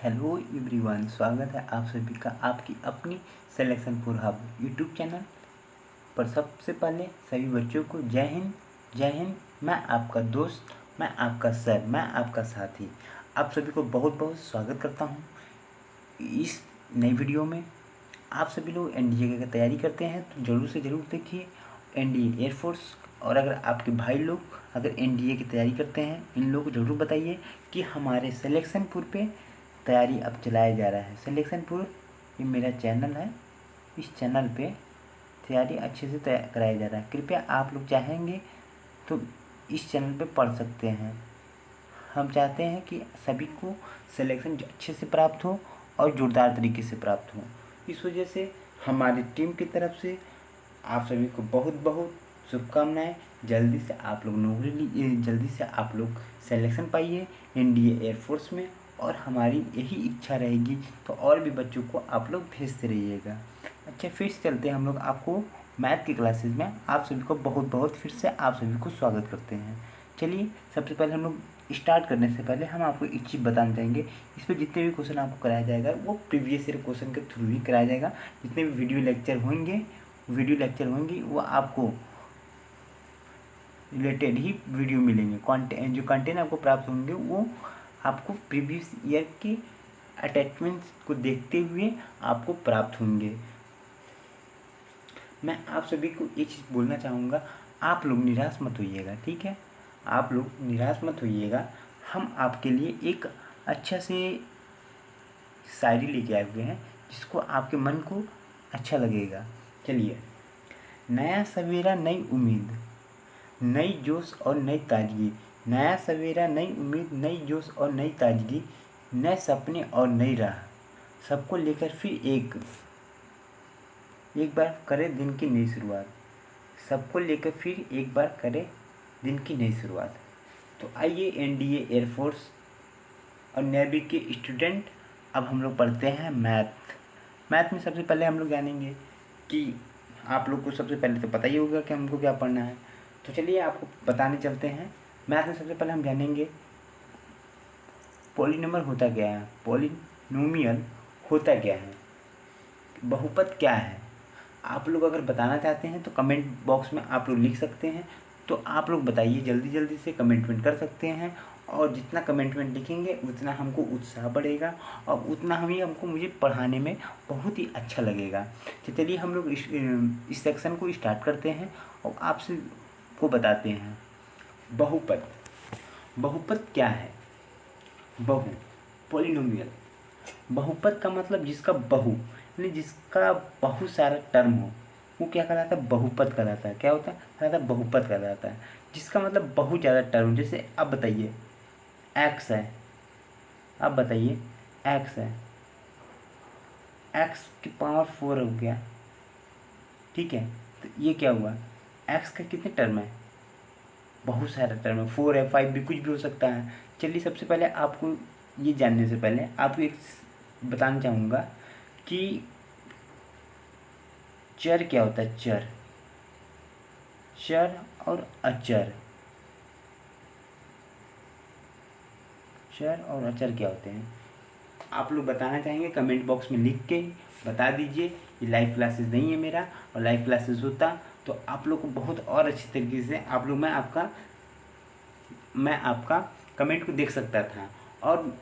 Hello everyone, स्वागत है आप सभी का आपकी अपनी selection for hub YouTube channel पर। सबसे पहले सभी बच्चों को जय हिंद। जय हिंद। मैं आपका दोस्त, मैं आपका सर, मैं आपका साथी आप सभी को बहुत बहुत स्वागत करता हूं इस नई वीडियो में। आप सभी लोग एनडीए की तैयारी करते हैं तो ज़रूर से ज़रूर देखिए एनडीए एयरफोर्स। और अगर आपके भाई लोग अगर एनडीए की तैयारी करते हैं, इन लोगों को ज़रूर बताइए कि हमारे सिलेक्शनपुर पे तैयारी अब चलाया जा रहा है। सिलेक्शनपुर ये मेरा चैनल है, इस चैनल पे तैयारी अच्छे से कराया जा रहा है। कृपया आप लोग चाहेंगे तो इस चैनल पे पढ़ सकते हैं। हम चाहते हैं कि सभी को सिलेक्शन अच्छे से प्राप्त हो और जोरदार तरीके से प्राप्त हो। इस वजह से हमारी टीम की तरफ से आप सभी को बहुत बहुत शुभकामनाएं। जल्दी से आप लोग नौकरी लीजिए, जल्दी से आप लोग सिलेक्शन पाइए एनडीए एयरफोर्स में। और हमारी यही इच्छा रहेगी तो और भी बच्चों को आप लोग भेजते रहिएगा। अच्छा, फिर से चलते हैं हम लोग आपको मैथ की क्लासेस में। आप सभी को बहुत बहुत फिर से आप सभी को स्वागत करते हैं। चलिए, सबसे पहले हम लोग स्टार्ट करने से पहले हम आपको एक चीज़ बताना चाहेंगे। इस पर जितने भी क्वेश्चन आपको कराया जाएगा वो प्रीवियस ईयर क्वेश्चन के थ्रू ही कराया जाएगा। जितने भी वीडियो लेक्चर होंगे वो आपको रिलेटेड ही वीडियो मिलेंगे। कंटेंट जो कंटेंट आपको प्राप्त होंगे वो आपको प्रीवियस ईयर के अटैचमेंट्स को देखते हुए आपको प्राप्त होंगे। मैं आप सभी को एक चीज़ बोलना चाहूँगा, आप लोग निराश मत होइएगा, ठीक है? आप लोग निराश मत होइएगा। हम आपके लिए एक अच्छा से शायरी लेके आए हुए हैं जिसको आपके मन को अच्छा लगेगा। चलिए, नया सवेरा नई उम्मीद, नई जोश और नई ताजगी। नया सवेरा नई उम्मीद, नई जोश और नई ताजगी, नए सपने और नई राह, सबको लेकर फिर एक बार करें दिन की नई शुरुआत। सबको लेकर फिर एक बार करें दिन की नई शुरुआत। तो आइए एनडीए एयरफोर्स और नेवी के स्टूडेंट, अब हम लोग पढ़ते हैं मैथ में सबसे पहले हम लोग जानेंगे कि आप लोग को सबसे पहले तो पता ही होगा कि हमको क्या पढ़ना है। तो चलिए आपको बताने चलते हैं। मैथ में सबसे पहले हम जानेंगे पॉलीनॉमियल होता क्या है, पॉलीनोमियल होता क्या है, बहुपद क्या है। आप लोग अगर बताना चाहते हैं तो कमेंट बॉक्स में आप लोग लिख सकते हैं। तो आप लोग बताइए, जल्दी जल्दी से कमेंटमेंट कर सकते हैं। और जितना कमेंटमेंट लिखेंगे उतना हमको उत्साह बढ़ेगा और उतना हमको मुझे पढ़ाने में बहुत ही अच्छा लगेगा। तो चलिए हम लोग इस सेक्शन को स्टार्ट करते हैं और आपसे को बताते हैं बहुपद। बहुपद क्या है? बहु, पॉलिनोमियल। बहुपद का मतलब जिसका बहु यानी जिसका बहुत सारा टर्म हो वो क्या कहलाता है? बहुपद कहलाता है। क्या होता है? कहलाता है बहुपद कहलाता है। जिसका मतलब बहुत ज़्यादा टर्म, जैसे अब बताइए एक्स है, अब बताइए एक्स है, एक्स की पावर 4 हो गया, ठीक है? तो ये क्या हुआ? एक्स का कितने टर्म है? बहुत सारा टर्म है, 4 है, 5 भी, कुछ भी हो सकता है। चलिए, सबसे पहले आपको ये जानने से पहले आपको एक बताना चाहूँगा कि चर क्या होता है। चर और अचर, चर और अचर क्या होते हैं? आप लोग बताना चाहेंगे कमेंट बॉक्स में लिख के बता दीजिए। ये लाइव क्लासेस नहीं है मेरा, और लाइव क्लासेस होता तो आप लोग को बहुत और अच्छी तरीके से आप लोग मैं आपका कमेंट को देख सकता था। और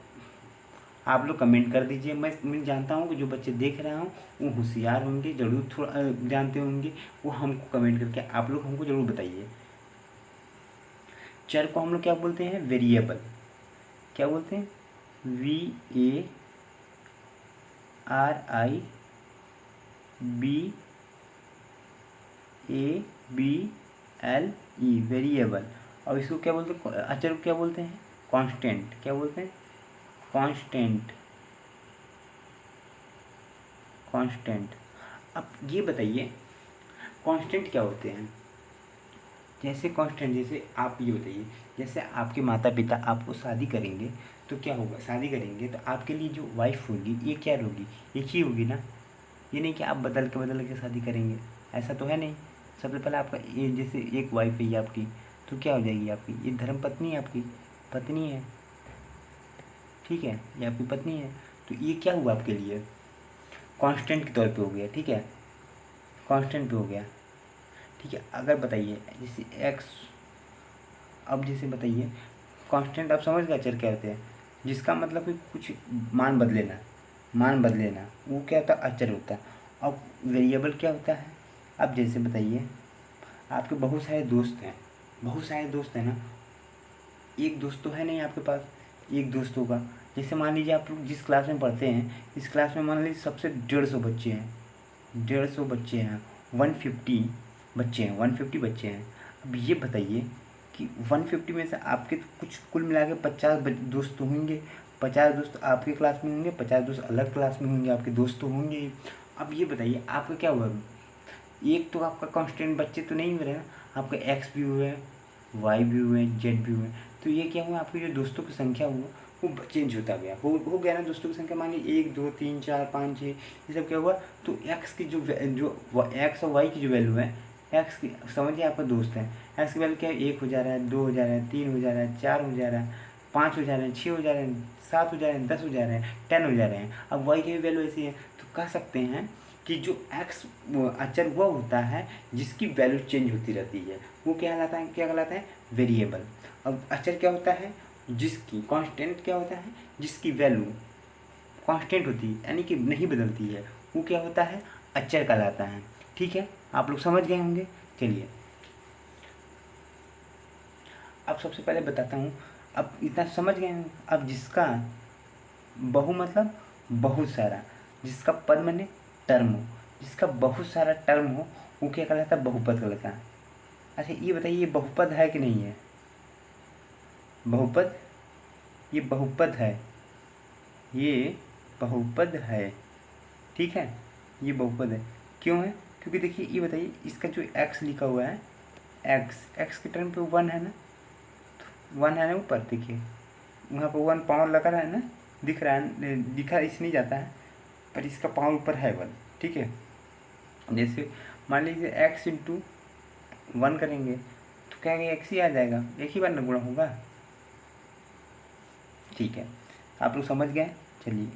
आप लोग कमेंट कर दीजिए। मैं जानता हूँ कि जो बच्चे देख रहे हों वो होशियार होंगे, ज़रूर थोड़ा जानते होंगे, वो हमको कमेंट करके आप लोग हमको ज़रूर बताइए। चर को हम लोग क्या बोलते हैं? वेरिएबल। क्या बोलते हैं? VARIABLE, variable. और इसको क्या बोलते हैं? अचर को क्या बोलते हैं? कांस्टेंट। क्या बोलते हैं? कांस्टेंट। अब ये बताइए कांस्टेंट क्या होते हैं? जैसे कांस्टेंट, जैसे आप ये बताइए, जैसे आपके माता पिता आपको शादी करेंगे तो क्या होगा? शादी करेंगे तो आपके लिए जो वाइफ होगी ये क्या होगी? एक ही होगी ना। ये नहीं कि आप बदल के शादी करेंगे, ऐसा तो है नहीं। सबसे पहले आपका ये, जैसे एक वाइफ है ये आपकी, तो क्या हो जाएगी आपकी? ये धर्म पत्नी है, आपकी पत्नी है, ठीक है? ये आपकी पत्नी है। तो ये क्या हुआ आपके लिए, कांस्टेंट के तौर पे हो गया, ठीक है, कांस्टेंट पे हो गया, ठीक है। अगर बताइए जैसे एक्स, अब जैसे बताइए कांस्टेंट, आप समझ गए अचर क्या होते हैं, जिसका मतलब कि कुछ मान बदलेना, मान बदलेना, वो क्या होता है, अचर होता है। अब वेरिएबल क्या होता है, अब जैसे बताइए आपके बहुत सारे दोस्त हैं, बहुत सारे दोस्त हैं ना, एक दोस्त तो है नहीं आपके पास, एक दोस्त होगा। जैसे मान लीजिए आप लोग जिस क्लास में पढ़ते हैं, इस क्लास में मान लीजिए सबसे 150 बच्चे हैं, 150 बच्चे हैं, 150 बच्चे हैं, 150 बच्चे हैं। अब ये बताइए कि 150 में से आपके तो कुछ कुल मिला के 50 दोस्त तो होंगे, 50 दोस्त आपके क्लास में होंगे, 50 दोस्त अलग क्लास में होंगे, आपके दोस्त तो होंगे। अब ये बताइए आपका क्या हुआ, एक तो आपका कांस्टेंट बच्चे तो नहीं हुए ना, आपके एक्स भी हुए, वाई भी हुए, जेड भी हुए। तो ये क्या हुआ, आपके जो दोस्तों की संख्या हुआ वो चेंज होता गया, हो गया ना दोस्तों की संख्या, मान लीजिए 1 2 3 4 5 6, ये सब क्या हुआ। तो एक्स की जो एक्स और वाई की जो वैल्यू है, एक्स की समझिए आपका दोस्त है, एक्स की वैल्यू क्या है, 1 हो जा रहा है, 2 हो जा रहा है, 3 हो जा रहा है, 4 हो जा रहा है, 5 हो जा रहे हैं, 6 हो जा रहे हैं, 7 हो जा रहे हैं, 10 हो जा रहे हैं, 10 हो जा रहे हैं। अब वाई की भी वैल्यू ऐसी है, तो कह सकते हैं कि जो एक्स अचर वो होता है जिसकी वैल्यू चेंज होती रहती है, वो क्या कहलाता है, क्या कहलाता है, वेरिएबल। अब अचर क्या होता है, जिसकी कांस्टेंट क्या होता है, जिसकी वैल्यू कांस्टेंट होती है यानी कि नहीं बदलती है, वो क्या होता है, अचर कहलाता है। ठीक है, आप लोग समझ गए होंगे। चलिए अब सबसे पहले बताता हूँ, अब इतना समझ गए हैं, अब जिसका बहु मतलब बहुत सारा, जिसका पद माने टर्म हो, जिसका बहुत सारा टर्म हो, वो क्या कहलाता है, बहुपद कहलाता है। अच्छा ये बताइए, ये बहुपद है कि नहीं है, बहुपद, ये बहुपद है, ये बहुपद है, ठीक है, ये बहुपद है। क्यों है, क्योंकि देखिए ये बताइए इसका जो एक्स लिखा हुआ है, एक्स, एक्स के टर्म पे वन है ना, वन है ना ऊपर, देखिए वहाँ पर वन पावर लगा रहा है ना, दिख रहा है, दिखा इस नहीं जाता है, पर इसका पावर ऊपर है वन, ठीक है। जैसे मान लीजिए एक्स इंटू वन करेंगे तो क्या एक्स ही आ जाएगा, एक ही बार ना गुणा होगा, ठीक है, आप लोग समझ गए। चलिए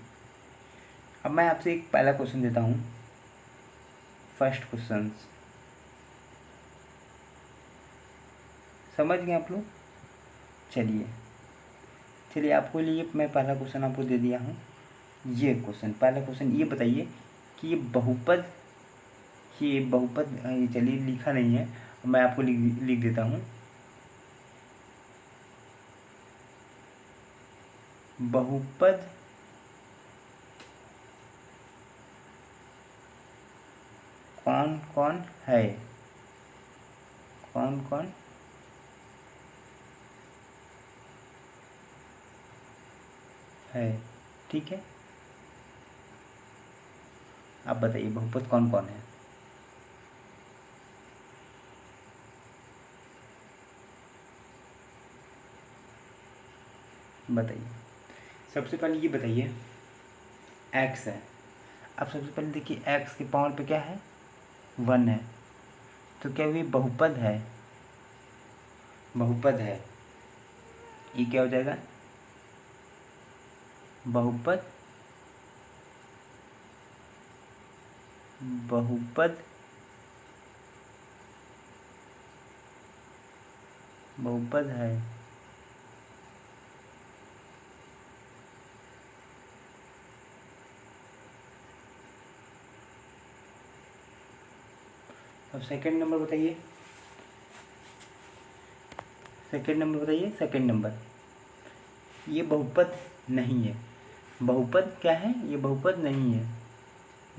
अब मैं आपसे एक पहला क्वेश्चन देता हूँ, फर्स्ट क्वेश्चन, समझ गए आप लोग। चलिए चलिए आपको लिए मैं पहला क्वेश्चन आपको दे दिया हूँ, ये क्वेश्चन, पहला क्वेश्चन ये बताइए कि ये बहुपद, ये बहुपद, ये चलिए लिखा नहीं है, मैं आपको लिख देता हूँ, बहुपद कौन कौन है, कौन कौन है, ठीक है, आप बताइए बहुपद कौन कौन है। बताइए, सबसे पहले ये बताइए, एक्स है, अब सबसे पहले देखिए एक्स के पावर पे क्या है, वन है, तो क्या ये बहुपद है, बहुपद है, ये क्या हो जाएगा, बहुपद, बहुपद, बहुपद है। अब सेकंड नंबर बताइए, सेकंड नंबर बताइए, सेकंड नंबर, ये बहुपद नहीं है, बहुपद क्या है, ये बहुपद नहीं है,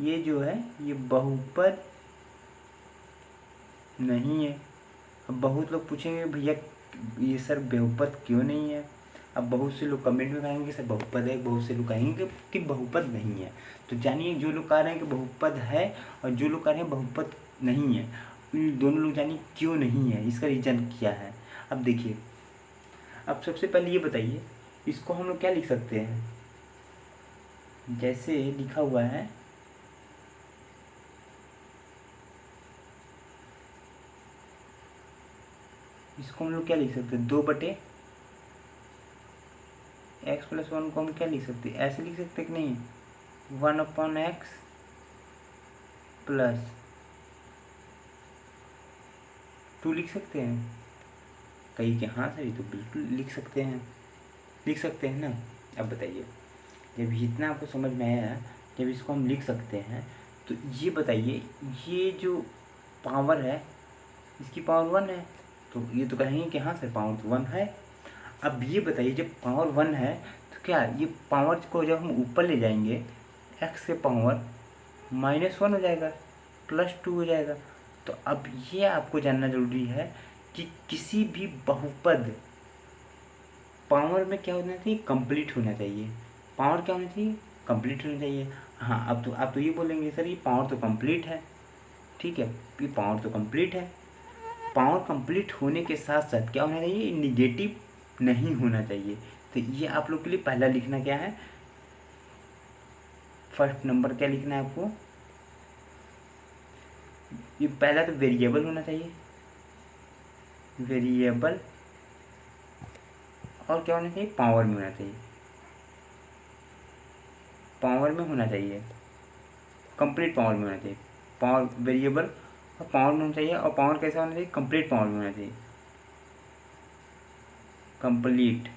ये जो है ये बहुपद नहीं है। अब बहुत लोग पूछेंगे भैया ये सर बहुपद क्यों नहीं है, अब बहुत से लोग कमेंट में कहेंगे सर बहुपद है, बहुत से लोग कहेंगे कि बहुपद नहीं है। तो जानिए जो लोग कह रहे हैं कि बहुपद है और जो लोग कह रहे हैं बहुपद नहीं है, इन दोनों लोग जानिए क्यों नहीं है, इसका रीज़न क्या है। अब देखिए, अब सबसे पहले ये बताइए इसको हम लोग क्या लिख सकते हैं, जैसे लिखा हुआ है, इसको हम लोग क्या लिख सकते हैं, 2/, एक्स प्लस वन को हम क्या लिख सकते हैं, ऐसे लिख सकते कि नहीं, 1/x प्लस 2 लिख सकते हैं। कहीं के हाँ सर ये तो बिल्कुल लिख सकते हैं ना। अब बताइए, जब इतना आपको समझ में आया, जब इसको हम लिख सकते हैं, तो ये बताइए, ये जो पावर है इसकी पावर 1 है, तो ये तो कहेंगे कि हाँ सर पावर तो 1 है। अब ये बताइए, जब पावर 1 है तो क्या ये पावर को जब हम ऊपर ले जाएंगे, x के पावर -1 हो जाएगा, +2 हो जाएगा। तो अब ये आपको जानना ज़रूरी है कि किसी भी बहुपद पावर में क्या होना चाहिए, कंप्लीट होना चाहिए। पावर क्या होना चाहिए, कंप्लीट होना चाहिए। हाँ, अब तो आप तो ये बोलेंगे सर ये पावर तो कंप्लीट है, ठीक है, ये पावर तो कंप्लीट है। पावर कंप्लीट होने के साथ साथ क्या होना चाहिए, निगेटिव नहीं होना चाहिए। तो ये आप लोग के लिए पहला लिखना क्या है, फर्स्ट नंबर क्या लिखना है आपको, ये पहला तो वेरिएबल होना चाहिए, वेरिएबल, और क्या होना चाहिए, पावर में होना चाहिए, पावर में होना चाहिए, कंप्लीट पावर में होना चाहिए। पावर वेरिएबल और पावर में होना चाहिए, और पावर कैसा होना चाहिए, कंप्लीट पावर में होना चाहिए, कंप्लीट,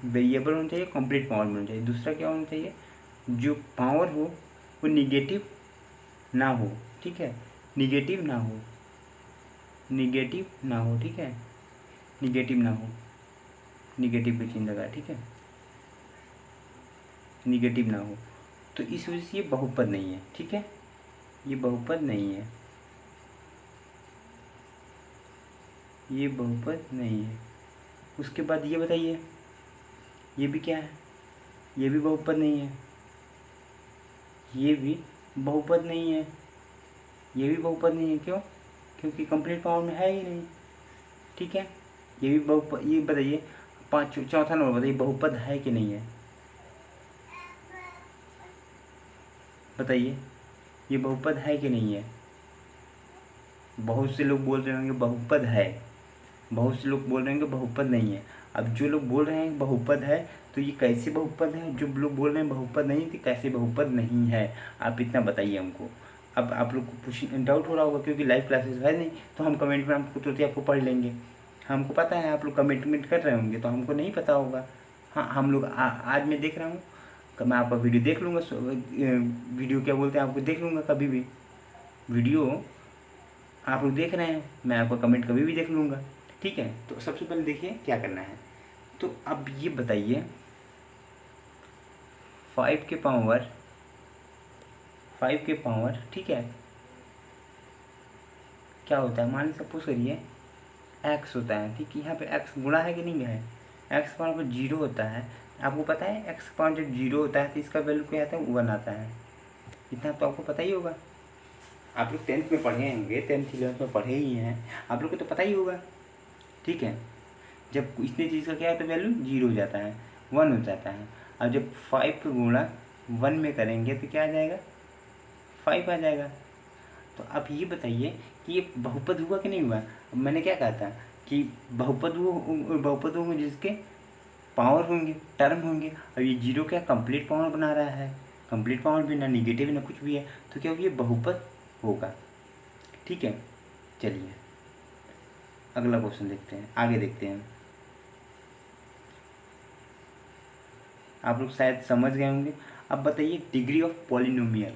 वेरिएबल होना चाहिए, कंप्लीट पावर में होना चाहिए। दूसरा क्या होना चाहिए, जो पावर हो वो निगेटिव ना हो, ठीक है, निगेटिव ना हो, निगेटिव ना हो, ठीक है, निगेटिव ना हो, निगेटिव पे चिन्ह लगा, ठीक है, निगेटिव ना हो। तो इस वजह से ये बहुपद नहीं है, ठीक है, ये बहुपद नहीं है, ये बहुपद नहीं है। उसके बाद ये बताइए, ये भी क्या है, ये भी बहुपद नहीं है, ये भी बहुपद नहीं है, ये भी बहुपद नहीं है। क्यों, क्योंकि कंप्लीट पावर में है ही नहीं, ठीक है। ये भी बहुपद, ये बताइए चौथा नंबर बताइए, बहुपद है कि नहीं है, बताइए ये बहुपद है कि नहीं है। बहुत से लोग बोल रहे होंगे बहुपद है, बहुत से लोग बोल रहे होंगे बहुपद नहीं है। अब जो लोग बोल रहे हैं बहुपद है, तो ये कैसे बहुपद है, जो लोग बोल रहे हैं बहुपद नहीं, तो कैसे बहुपद नहीं है, आप इतना बताइए हमको। अब आप लोग को कुछ डाउट हो रहा होगा, क्योंकि लाइव क्लासेस है नहीं, तो हम कमेंट में हमको तुरंत आपको पढ़ लेंगे। हमको पता है आप लोग कमेंट कर रहे होंगे, तो हमको नहीं पता होगा। हाँ, हम लोग आज मैं देख रहा हूँ, मैं आपका वीडियो देख लूँगा, वीडियो क्या बोलते हैं, आपको देख लूँगा कभी भी, वीडियो आप लोग देख रहे हैं, मैं आपका कमेंट कभी भी देख लूँगा, ठीक है। तो सबसे पहले देखिए क्या करना है। तो अब ये बताइए 5 के पावर, ठीक है, क्या होता है, मान लीजिए सपोज करिए x होता है, ठीक है, यहाँ पे x गुणा है कि नहीं है, x पावर पर 0 होता है। आपको पता है x पावर जब 0 होता है तो इसका वैल्यू क्या आता है, 1 आता है। इतना तो आपको पता ही होगा, आप लोग 10th में पढ़े होंगे, 10th 11th में पढ़े ही हैं, आप लोग को तो पता ही होगा, ठीक है। जब इतने चीज़ का क्या है तो वैल्यू 0 हो जाता है, 1 हो जाता है। अब जब 5 का गुणा 1 में करेंगे तो क्या आ जाएगा, 5 आ जाएगा। तो आप ये बताइए कि ये बहुपद हुआ कि नहीं हुआ। अब मैंने क्या कहा था कि बहुपद होंगे जिसके पावर होंगे, टर्म होंगे। अब ये 0 क्या कंप्लीट पावर बना रहा है, कंप्लीट पावर भी ना निगेटिव ना कुछ भी है, तो क्या ये बहुपद होगा, ठीक है। चलिए अगला क्वेश्चन देखते हैं, आगे देखते हैं। आप लोग शायद समझ गए होंगे। अब बताइए degree of polynomial,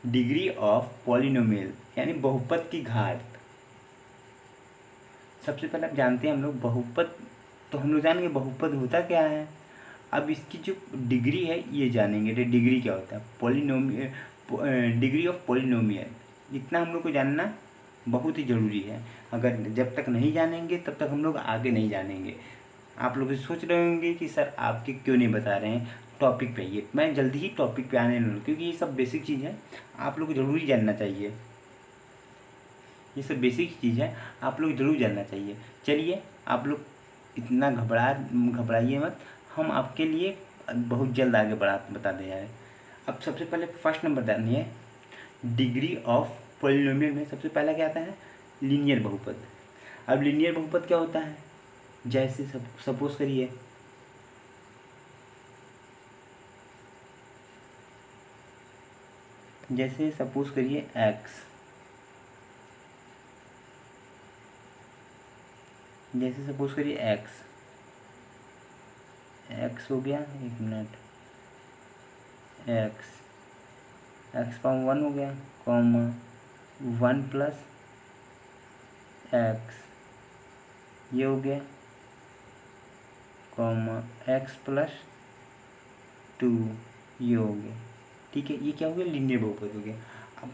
degree of polynomial यानी बहुपद की घात। सबसे पहले आप जानते हैं हम लोग बहुपद, तो हम लोग जानेंगे बहुपद होता क्या है। अब इसकी जो डिग्री है ये जानेंगे, तो डिग्री क्या होता है, पॉलिनोमियल, डिग्री ऑफ पॉलिनोमियल, इतना हम लोग को जानना बहुत ही ज़रूरी है। अगर जब तक नहीं जानेंगे तब तक हम लोग आगे नहीं जानेंगे। आप लोग सोच रहे होंगे कि सर आपके क्यों नहीं बता रहे हैं टॉपिक पे, ये मैं जल्दी ही टॉपिक पे आने लूँ, क्योंकि ये सब बेसिक चीज़ है, आप लोग को ज़रूरी जानना चाहिए। ये सब बेसिक चीज़ है, आप लोग ज़रूर जानना चाहिए। चलिए आप लोग इतना घबराइए मत, हम आपके लिए बहुत जल्द आगे बता दे जाए। अब सबसे पहले फर्स्ट नंबर जानिए, डिग्री ऑफ पॉलिनोमियल में सबसे पहला क्या आता है, लीनियर बहुपद। अब लीनियर बहुपद क्या होता है, जैसे सपोज करिए एक्स, जैसे सपोज करिए एक्स हो गया, एक मिनट, एक्स पावर 1 हो गया, कॉमा 1 प्लस एक्स, ये हो गया, कॉमा एक्स प्लस 2, ये हो गया। ठीक है, ये क्या हो गया, लीनियर बहुपद हो गया। अब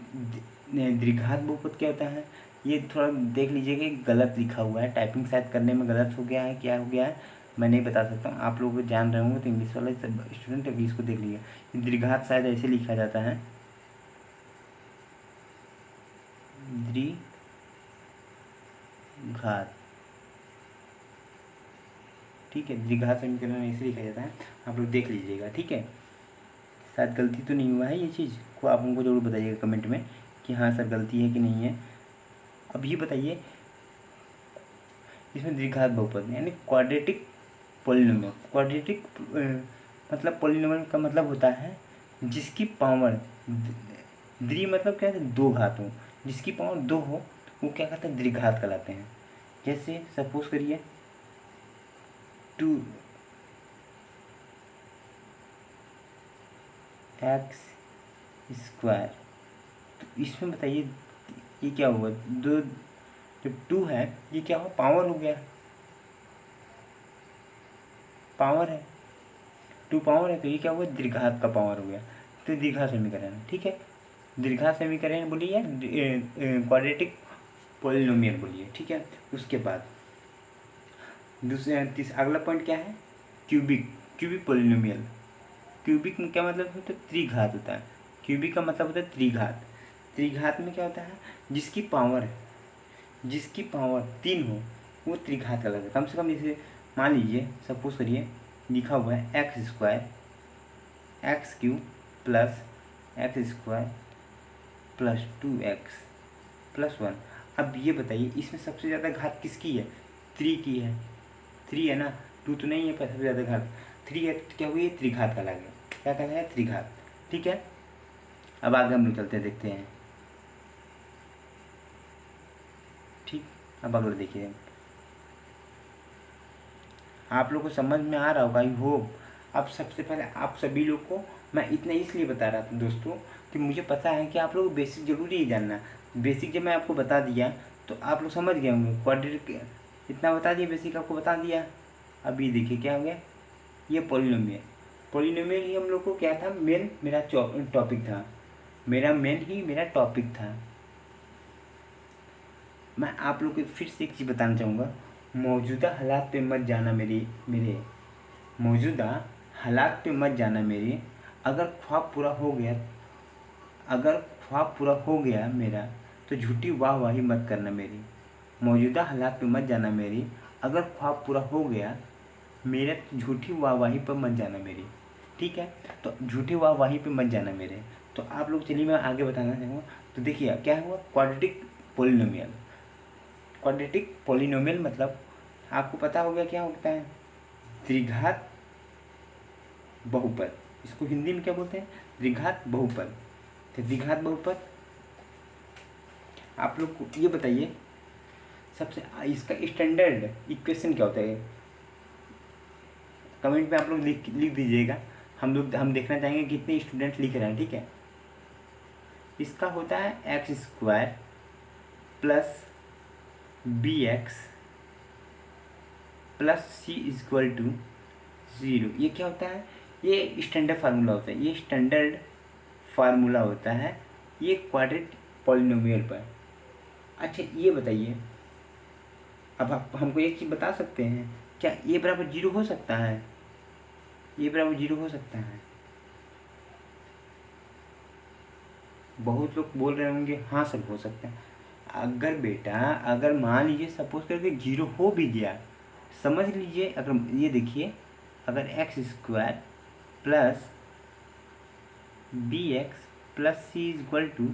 द्विघात बहुपद क्या होता है, ये थोड़ा देख लीजिएगा, गलत लिखा हुआ है, टाइपिंग शायद करने में गलत हो गया है, क्या हो गया है मैं नहीं बता सकता हूँ, आप लोग जान रहे होंगे तो इंग्लिश वाले स्टूडेंट अभी इसको देख लीजिए। द्विघात शायद ऐसे लिखा जाता है, द्विघात, ठीक है, द्विघात समीकरण ऐसे लिखा जाता है, आप लोग देख लीजिएगा। ठीक है, शायद गलती तो नहीं हुआ है ये चीज़ को, आप हमको ज़रूर बताइएगा कमेंट में कि हाँ सर गलती है कि नहीं है। अब ये बताइए, इसमें द्विघात बहुपद यानी क्वाड्रेटिक पॉलिनोमियल, क्वाड्रेटिक मतलब पॉलिनोमियल का मतलब होता है जिसकी पावर द्वि मतलब क्या है, दो घात हो, जिसकी पावर 2 हो वो क्या कहते हैं, द्विघात कहलाते हैं। जैसे सपोज करिए 2 एक्स स्क्वायर, तो इसमें बताइए ये क्या हुआ, दो जो 2 है ये क्या हुआ, पावर हो गया, पावर है, 2 पावर है, तो ये क्या हुआ, द्विघात का पावर हो गया, तो द्विघात समीकरण है। ठीक है, द्विघात समीकरण बोलिए या क्वाड्रेटिक पॉलिनोमियल बोलिए। ठीक है, उसके बाद अगला पॉइंट क्या है, क्यूबिक पॉलिनोमियल। क्यूबिक में क्या मतलब होता है, त्रिघात होता है, क्यूबिक का मतलब होता है त्रिघात। त्रिघात में क्या होता है, जिसकी पावर 3 हो वो त्रिघात का लगता है। कम से कम जैसे मान लीजिए सपोज करिए लिखा हुआ है x square x cube plus x square plus 2x plus 1। अब ये बताइए इसमें सबसे ज़्यादा घात किसकी है, 3 की है, 3 है ना, 2 तो नहीं है, पर सबसे ज़्यादा घात 3 है, तो क्या हुई, ये त्रिघात का लगे, क्या कहता है, त्रिघात। ठीक है, अब आगे हम लोग चलते हैं, देखते हैं। ठीक, अब अगला देखिए, आप लोग को समझ में आ रहा होगा, आई होप। अब सबसे पहले आप सभी लोग को मैं इतना इसलिए बता रहा था दोस्तों कि मुझे पता है कि आप लोग बेसिक जरूरी ही जानना। बेसिक जब मैं आपको बता दिया तो आप लोग समझ गए होंगे, क्वाड्रेटिक इतना बता दिया, बेसिक आपको बता दिया। अब ये देखिए क्या हो गया, ये पॉलिनोमियल ही हम लोग को क्या था, मेरा टॉपिक था, मेरा टॉपिक था। मैं आप लोग को फिर से एक चीज़ बताना चाहूँगा, मौजूदा हालात पे मत जाना मेरे मौजूदा हालात पे मत जाना मेरे। अगर ख्वाब पूरा हो गया मेरा तो झूठी वाहवाही मत करना मेरी। मौजूदा हालात पे मत जाना मेरी, अगर ख्वाब पूरा हो गया मेरा तो झूठी वाहवाही पर मत जाना मेरी। ठीक है, तो झूठी वाहवाही पे मत जाना मेरे। तो आप लोग चलिए मैं आगे बताना चाहूँगा। तो देखिए क्या हुआ, क्वाड्रेटिक पॉलिनोमियल मतलब आपको पता हो गया क्या होता है, त्रिघात बहुपद। इसको हिंदी में क्या बोलते हैं, द्विघात बहुपद। तो द्विघात बहुपद आप लोग को ये बताइए, सबसे इसका स्टैंडर्ड इक्वेशन क्या होता है, कमेंट में आप लोग लिख दीजिएगा। हम देखना चाहेंगे कितने स्टूडेंट लिख रहे हैं। ठीक है, इसका होता है x square plus b x plus c equal to 0। ये क्या होता है, ये स्टैंडर्ड फार्मूला होता है, ये क्वाड्रेटिक पॉलिनोमियल पर। अच्छा ये बताइए, अब आप हमको एक चीज़ बता सकते हैं, क्या ए बराबर 0 हो सकता है, बहुत लोग बोल रहे होंगे हाँ सर हो सकता है। अगर बेटा अगर मान लीजिए सपोज करके 0 हो भी गया, समझ लीजिए, अगर ये देखिए अगर x square plus b x plus c equal to,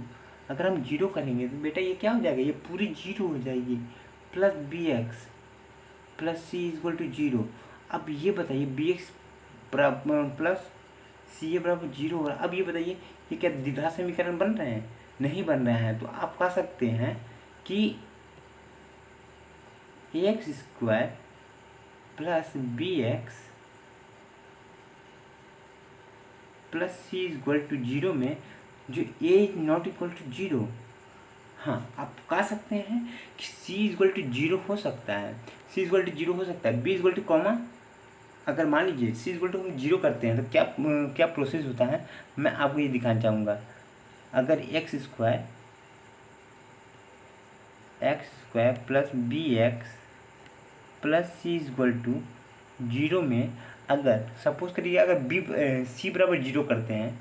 अगर हम 0 करेंगे तो बेटा ये क्या हो जाएगा, ये पूरी 0 हो जाएगी, plus b x plus c is equal to 0। अब ये बताइए b x plus c a बराबर 0 हो रहा है। अब ये बताइए ये क्या द्विघात समीकरण बन रहे हैं? नहीं बन रहे हैं। तो आप कह सकते हैं कि x square plus b x plus c is equal to 0 में जो a is not equal to 0, हाँ आप कह सकते हैं कि सी इज इक्वल टू 0 हो सकता है, सी इज इक्वल टू 0 हो सकता है, b is equal to comma. अगर मान लीजिए सी इज इक्वल टू हम 0 करते हैं तो क्या क्या प्रोसेस होता है मैं आपको ये दिखाना चाहूँगा। अगर x square plus b x plus c is equal to 0 में अगर सपोज करिए अगर बी सी बराबर 0 करते हैं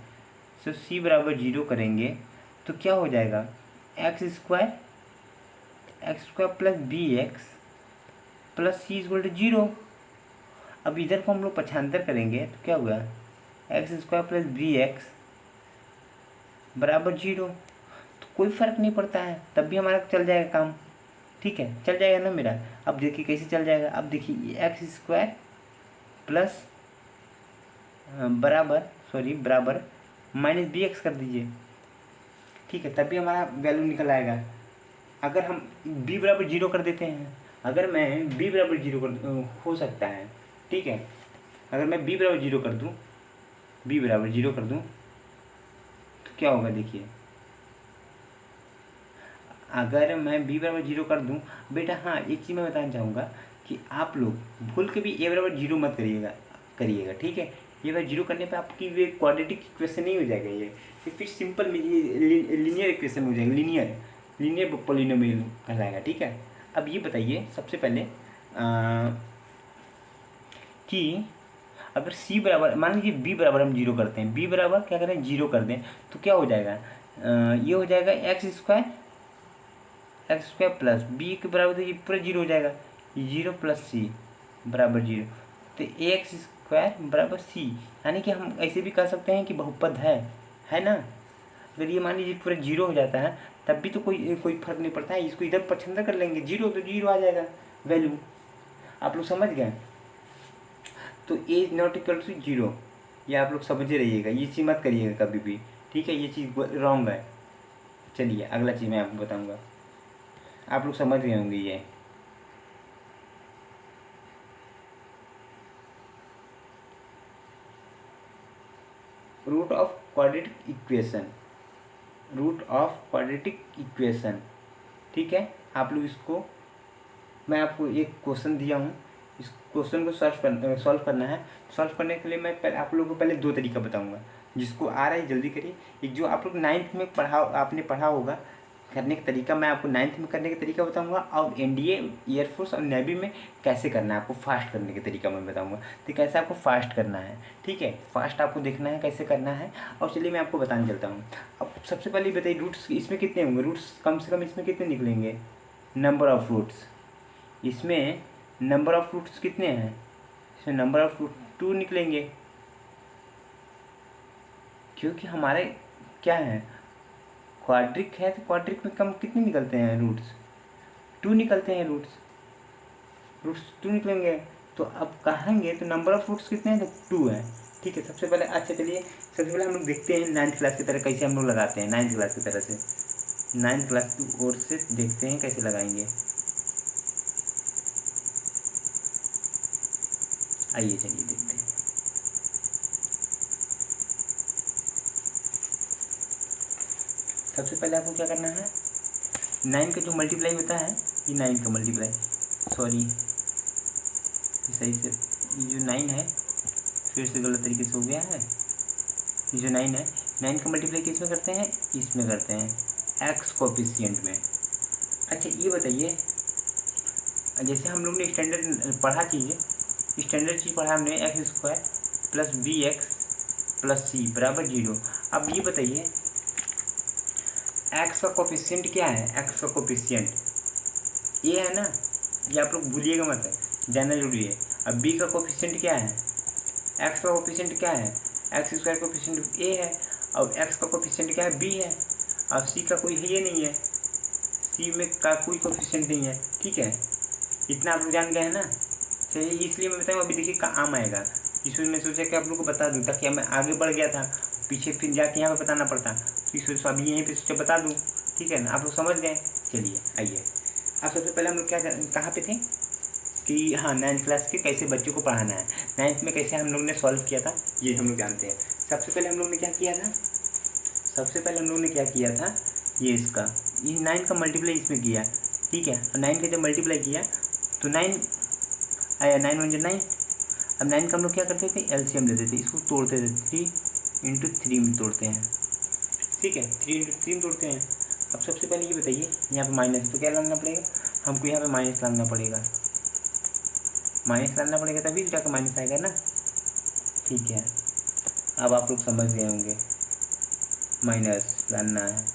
तो सी बराबर 0 करेंगे तो क्या हो जाएगा, x square plus b x plus c is equal to 0। अब इधर को हम लोग पक्षांतर करेंगे तो क्या हुआ, x square plus b x बराबर 0। तो कोई फ़र्क नहीं पड़ता है, तब भी हमारा चल जाएगा काम। ठीक है, चल जाएगा ना मेरा। अब देखिए कैसे चल जाएगा। अब देखिए एक्स स्क्वायर प्लस बराबर माइनस बी एक्स कर दीजिए। ठीक है, तब भी हमारा वैल्यू निकल आएगा। अगर हम बी बराबर 0 कर देते हैं, अगर मैं बी बराबर 0 कर हो सकता है, ठीक है, अगर मैं बी बराबर 0 कर दूँ, तो क्या होगा देखिए। अगर मैं बी बराबर 0 कर दूँ बेटा, हाँ एक चीज़ मैं बताना चाहूँगा कि आप लोग भूल के भी ए बराबर 0 मत करिएगा। ठीक है, ये बार 0 करने पे आपकी ये क्वाड्रेटिक इक्वेशन नहीं हो जाएगा, ये फिर सिंपल लीनियर इक्वेशन हो जाएगा, लीनियर पॉलिनोमियल कहलाएगा। ठीक है, अब ये बताइए सबसे पहले कि अगर सी बराबर मान लीजिए बी बराबर हम 0 करते हैं, बी बराबर क्या करें 0 कर दें तो क्या हो जाएगा, ये हो जाएगा एक्स स्क्वायर प्लस बी के बराबर, तो ये पूरा 0 हो जाएगा, 0 प्लस सी बराबर 0। तो एक्स स्क्वायर बराबर सी, यानी कि हम ऐसे भी कह सकते हैं कि बहुपद है ना। अगर ये मान लीजिए पूरा 0 हो जाता है तब भी तो कोई फर्क नहीं पड़ता है, इसको इधर पसंद कर लेंगे, 0 तो 0 आ जाएगा वैल्यू। आप लोग समझ गए। तो ए इज नॉट इक्वल टू 0, ये आप लोग समझे रहिएगा, ये चीज़ मत करिएगा कभी भी। ठीक है, ये चीज़ रॉन्ग है। चलिए अगला चीज़ मैं आपको बताऊँगा, आप लोग समझ गए होंगे। ये रूट ऑफ क्वाड्रेटिक इक्वेशन, ठीक है। आप लोग इसको, मैं आपको एक क्वेश्चन दिया हूँ, इस क्वेश्चन को सॉल्व करना है। सॉल्व करने के लिए मैं आप लोगों को पहले 2 तरीका बताऊँगा, जिसको आ रहा है जल्दी करिए। एक जो आप लोग 9th में आपने पढ़ा होगा करने का तरीका, मैं आपको 9th में करने का तरीका बताऊंगा, और एनडीए एयरफोर्स और नेवी में कैसे करना है आपको फास्ट करने का तरीका मैं बताऊंगा। तो कैसे आपको फास्ट करना है, ठीक है, फास्ट आपको देखना है कैसे करना है। और चलिए मैं आपको बताने चलता हूँ। अब सबसे पहले बताइए रूट्स इसमें कितने होंगे, रूट्स कम से कम इसमें कितने निकलेंगे, नंबर ऑफ रूट्स। इसमें नंबर ऑफ रूट्स कितने हैं, इसमें नंबर ऑफ रूट 2 निकलेंगे, क्योंकि हमारे क्या है क्वाड्रिक है, तो क्वाड्रिक में कम कितने निकलते हैं रूट्स, 2 निकलते हैं रूट्स 2 निकलेंगे। तो अब कहेंगे तो नंबर ऑफ रूट्स कितने हैं, तो 2 है। ठीक है, सबसे पहले अच्छा चलिए सबसे पहले हम लोग देखते हैं 9th क्लास की तरह कैसे हम लोग लगाते हैं, 9th क्लास की तरह से, 9th क्लास की ओर से देखते हैं कैसे लगाएंगे। आइए चलिए देखते हैं। सबसे पहले आपको क्या करना है, 9 का जो मल्टीप्लाई होता है, ये 9 का मल्टीप्लाई, सॉरी सही से, ये जो 9 है फिर से गलत तरीके से हो गया है। ये जो 9 है, 9 का मल्टीप्लाई किस में करते हैं, इसमें करते हैं, एक्स कोफिशिएंट में। अच्छा ये बताइए, जैसे हम लोग ने स्टैंडर्ड पढ़ा हमने, x square plus b x plus c बराबर 0। अब ये बताइए एक्स का कोफिशिएंट क्या है, एक्स का कोफिशिएंट ए है ना, ये आप लोग भूलिएगा मत, जानना जरूरी है। अब बी का कोफिशिएंट क्या है, एक्स का कोफिशिएंट क्या है, एक्स स्क्वायर कोफिशिएंट ए है, और एक्स का कोफिशिएंट क्या है, बी है। अब सी का कोई है ये नहीं है, सी में का कोई कोफिशिएंट नहीं है। ठीक है, इतना आप लोग जान गए हैं ना। चलिए इसलिए मैं बताऊँ, अभी देखिए काम आएगा। इसमें मैं सोचा कि आप लोग को बता दूँ, ताकि मैं आगे बढ़ गया था, पीछे फिर जाके यहाँ पे बताना पड़ता, तो इसको अभी यहीं पे सोचा बता दूँ। ठीक है ना, आप लोग समझ गए। चलिए आइए, अब सबसे पहले हम लोग कहाँ पे थे कि हाँ, 9th क्लास के कैसे बच्चों को पढ़ाना है, 9th में कैसे हम लोग ने सॉल्व किया था, ये हम लोग जानते हैं। सबसे पहले हम लोग ने क्या किया था, सबसे पहले हम लोग ने क्या किया था, ये 9 का मल्टीप्लाई इसमें किया। ठीक है, और 9 का जब मल्टीप्लाई किया तो 9 आया, 9 1 9। अब 9 का हम लोग क्या करते थे, एलसीएम लेते थे, इसको तोड़ते थे, 3 × 3 में तोड़ते हैं। ठीक है, 3 × 3 में तोड़ते हैं। अब सबसे पहले ये बताइए, यहाँ पे माइनस, तो क्या लाना पड़ेगा हमको, यहाँ पे माइनस लाना पड़ेगा, माइनस लाना पड़ेगा तभी जाकर माइनस आएगा ना। ठीक है, अब आप लोग समझ गए होंगे, माइनस लाना है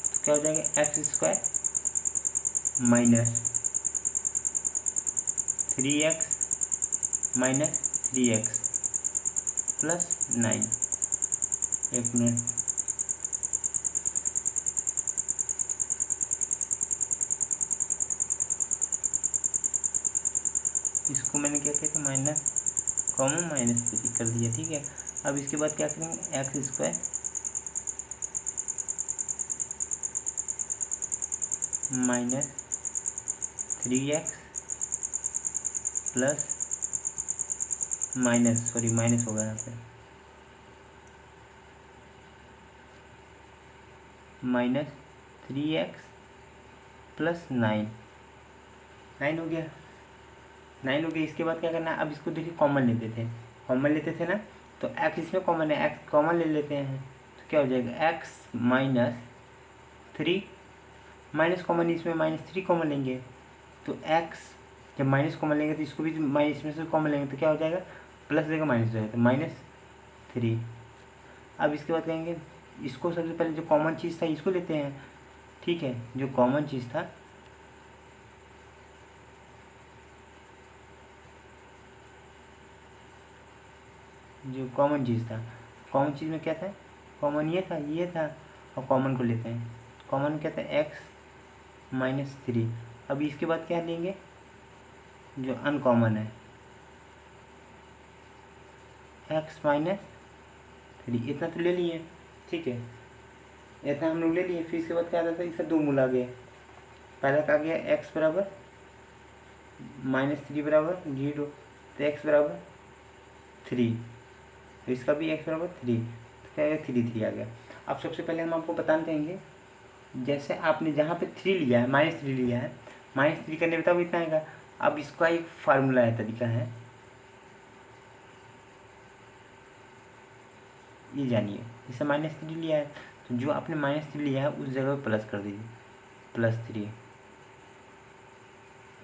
तो क्या हो जाएगा, x² minus 3x minus 3x plus 9। एक मिनट, इसको मैंने क्या किया था, माइनस कॉमन -3 कर दिया। ठीक है, अब इसके बाद क्या करेंगे, x² minus 3x plus minus होगा यहाँ पे, माइनस 3x प्लस 9 हो गया, 9 हो गया। इसके बाद क्या करना है, अब इसको देखिए कॉमन लेते थे ना, तो x इसमें कॉमन है, x कॉमन ले लेते हैं, तो क्या हो जाएगा, x माइनस 3, माइनस कॉमन, इसमें -3 कॉमन लेंगे, तो x जब माइनस कॉमन लेंगे तो इसको भी माइनस में से कॉमन लेंगे, तो क्या हो जाएगा, प्लस देगा माइनस हो जाएगा, -3। अब इसके बाद कहेंगे, इसको सबसे पहले जो कॉमन चीज़ था इसको लेते हैं। ठीक है, जो कॉमन चीज़ था, कॉमन चीज़ में क्या था, कॉमन ये था, और कॉमन को लेते हैं, कॉमन क्या था, x माइनस 3। अब इसके बाद क्या लेंगे, जो अनकॉमन है, x माइनस 3, इतना तो ले लिए। ठीक है, इतना हम लोग ले लिए, फिर इसके बाद क्या आता था, इसका 2 मूल आ गया, पहला क्या गया, x बराबर -3 बराबर 0, तो x बराबर 3, तो इसका भी x बराबर 3, तो क्या आएगा, 3 आ गया। अब सबसे पहले हम आपको बताना चाहेंगे, जैसे आपने जहाँ पे 3 लिया है, -3 लिया है, -3 करने बताओ इतना आएगा। अब इसका एक फार्मूला है, तरीका है, ये जानिए। जैसे -3 लिया है, तो जो आपने -3 लिया है उस जगह प्लस कर दीजिए, +3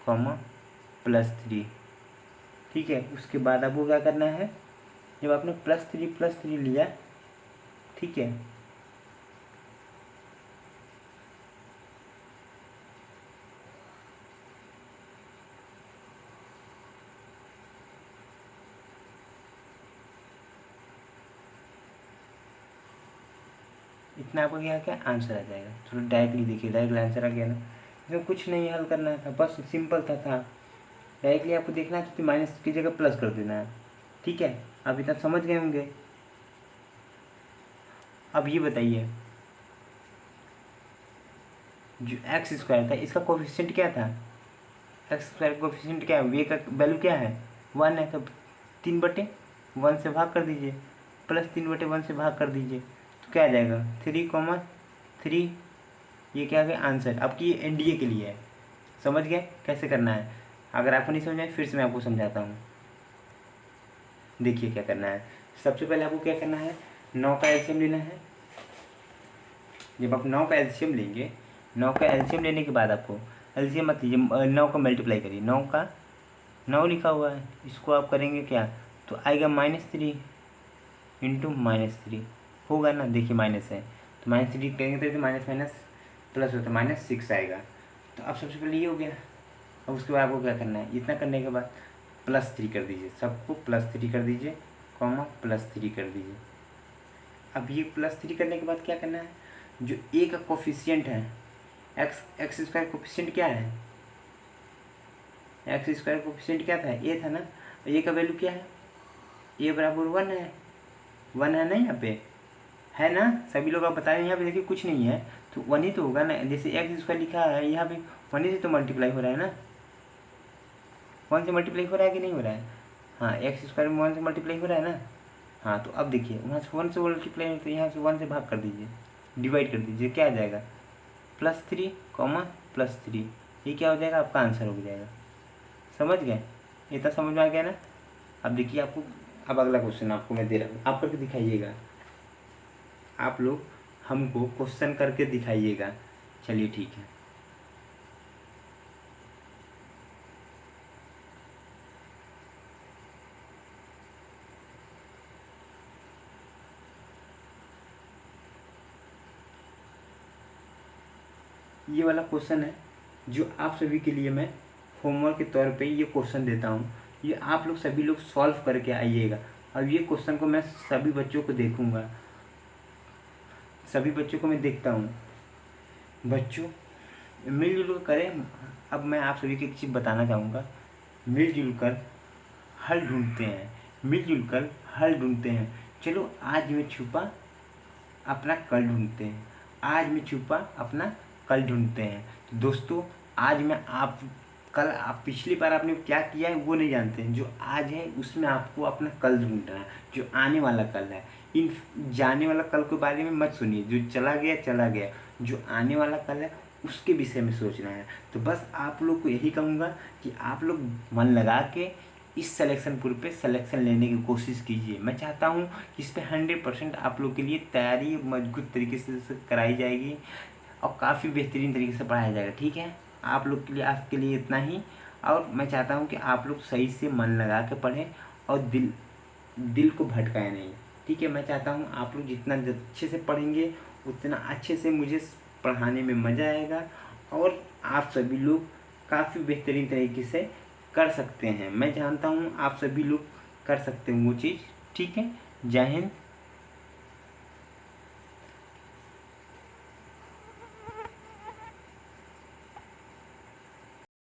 कॉमा +3। ठीक है, उसके बाद आपको क्या करना है, जब आपने +3 लिया, ठीक है, इतना आपका क्या आंसर आ जाएगा। चलो डायरेक्टली देखिए, डायरेक्टली आंसर आ गया ना, इसमें कुछ नहीं हल करना था, बस सिंपल था। डायरेक्टली आपको देखना है तो माइनस की जगह प्लस कर देना है। ठीक है, आप इतना समझ गए होंगे। अब ये बताइए, जो x² था इसका कोफिशिएंट क्या था, x² कोफिशिएंट क्या है, वे का वैल्यू क्या है, 1 है, तो 3/1 से भाग कर दीजिए, प्लस 3/1 से भाग कर दीजिए, तो क्या आ जाएगा, 3, ये क्या है आंसर। आपकी ये एनडीए के लिए है, समझ गए कैसे करना है। अगर आपको नहीं समझ आए फिर से मैं आपको समझाता हूँ। देखिए क्या करना है, सबसे पहले आपको क्या करना है, 9 का एलसीएम लेना है। जब आप 9 का एलसीएम लेंगे, 9 का एलसीएम लेने के बाद आपको एलसीएम मत लीजिए, 9 का मल्टीप्लाई करिए, 9 लिखा हुआ है, इसको आप करेंगे क्या, तो आएगा -3 इंटू -3 होगा ना। देखिए माइनस है तो -3 करेंगे तो माइनस माइनस प्लस होता है, -6 आएगा। तो अब सबसे पहले ये हो गया। अब उसके बाद आपको क्या करना है, इतना करने के बाद +3 कर दीजिए, सबको +3 कर दीजिए, कॉमा +3 कर दीजिए। अब ये +3 करने के बाद क्या करना है, जो ए का कोफिशिएंट है, एक्स स्क्वायर कोफिशिएंट क्या है, एक्स स्क्वायर कोफिशिएंट क्या था, ए था ना। ए का वैल्यू क्या है, ए बराबर 1 है, 1 है ना यहाँ पे, है ना। सभी लोग आप बता रहे हैं, यहाँ पे देखिए कुछ नहीं है तो 1 ही तो होगा ना। जैसे एक्स स्क्वायर लिखा है यहाँ पे 1 ही से तो मल्टीप्लाई हो रहा है ना, 1 से मल्टीप्लाई हो रहा है कि नहीं हो रहा है। हाँ, एक्स स्क्वायर में 1 से मल्टीप्लाई हो रहा है ना। हाँ, तो अब देखिए वहाँ से 1 से मल्टीप्लाई हो तो यहाँ से 1 से भाग कर दीजिए, डिवाइड कर दीजिए, क्या आ जाएगा +3, +3। ये क्या हो जाएगा, आपका आंसर हो जाएगा। समझ गए, इतना समझ में आ गया ना। अब देखिए आपको, अब अगला क्वेश्चन आपको मैं दे रहा हूँ, आप करके दिखाइएगा। आप लोग हमको क्वेश्चन करके दिखाइएगा। चलिए ठीक है। ये वाला क्वेश्चन है जो आप सभी के लिए मैं होमवर्क के तौर पे ये क्वेश्चन देता हूँ। ये आप लोग सभी लोग सॉल्व करके आइएगा। अब ये क्वेश्चन को मैं सभी बच्चों को देखूँगा, सभी बच्चों को मैं देखता हूँ। बच्चों मिलजुल कर करें। अब मैं आप सभी को एक चीज़ बताना चाहूँगा, मिलजुल कर हल ढूंढते हैं, मिलजुल कर हल ढूंढते हैं। चलो आज में छुपा अपना कल ढूंढते हैं, आज में छुपा अपना कल ढूंढते हैं। तो दोस्तों आज मैं आप कल, आप पिछली बार आपने क्या किया है वो नहीं जानते हैं। जो आज है उसमें आपको अपना कल ढूंढना है, जो आने वाला कल है। इन जाने वाला कल के बारे में मत सुनिए, जो चला गया चला गया, जो आने वाला कल है उसके विषय में सोचना है। तो बस आप लोग को यही कहूँगा कि आप लोग मन लगा के इस सिलेक्शन पुर पे सिलेक्शन लेने की कोशिश कीजिए। मैं चाहता हूँ कि इस पर 100% आप लोग के लिए तैयारी मजबूत तरीके से कराई जाएगी और काफ़ी बेहतरीन तरीके से पढ़ाया जाएगा। ठीक है, आप लोग के लिए, आपके लिए इतना ही। और मैं चाहता हूँ कि आप लोग सही से मन लगा के पढ़ें और दिल को भटकाएं नहीं। ठीक है, मैं चाहता हूँ आप लोग जितना अच्छे से पढ़ेंगे उतना अच्छे से मुझे पढ़ाने में मज़ा आएगा और आप सभी लोग काफ़ी बेहतरीन तरीके से कर सकते हैं। मैं जानता हूँ आप सभी लोग कर सकते हैं वो चीज़। ठीक है, जय हिंद।